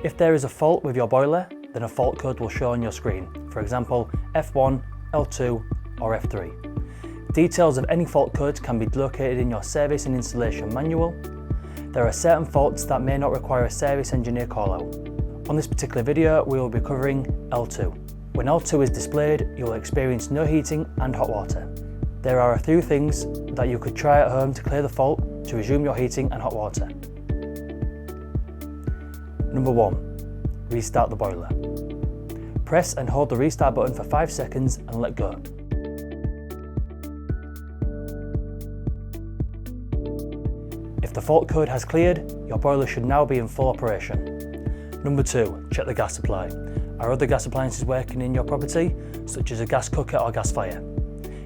If there is a fault with your boiler, then a fault code will show on your screen, for example F1, L2 or F3. Details of any fault codes can be located in your service and installation manual. There are certain faults that may not require a service engineer call out. On this particular video we will be covering L2. When L2 is displayed, you will experience no heating and hot water. There are a few things that you could try at home to clear the fault to resume your heating and hot water. Number 1. Restart the boiler. Press and hold the restart button for 5 seconds and let go. If the fault code has cleared, your boiler should now be in full operation. Number 2. Check the gas supply. Are other gas appliances working in your property, such as a gas cooker or gas fire?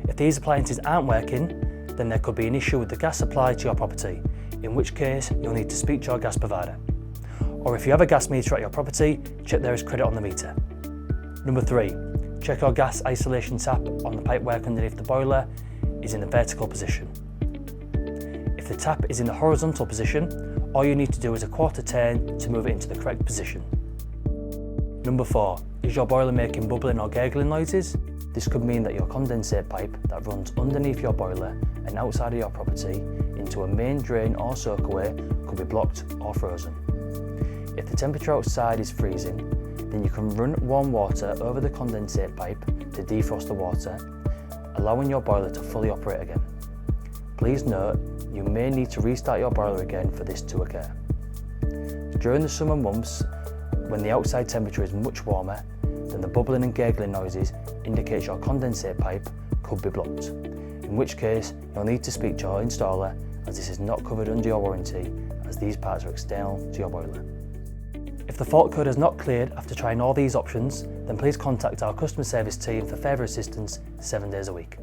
If these appliances aren't working, then there could be an issue with the gas supply to your property, in which case you'll need to speak to your gas provider. Or if you have a gas meter at your property, check there is credit on the meter. Number 3. Check your gas isolation tap on the pipework underneath the boiler is in the vertical position. If the tap is in the horizontal position, all you need to do is a quarter turn to move it into the correct position. Number 4. Is your boiler making bubbling or gurgling noises? This could mean that your condensate pipe that runs underneath your boiler and outside of your property into a main drain or soakaway could be blocked or frozen. If the temperature outside is freezing, then you can run warm water over the condensate pipe to defrost the water, allowing your boiler to fully operate again. Please note, you may need to restart your boiler again for this to occur. During the summer months, when the outside temperature is much warmer, then the bubbling and gurgling noises indicates your condensate pipe could be blocked, in which case you'll need to speak to your installer, as this is not covered under your warranty, as these parts are external to your boiler. If the fault code has not cleared after trying all these options, then please contact our customer service team for further assistance 7 days a week.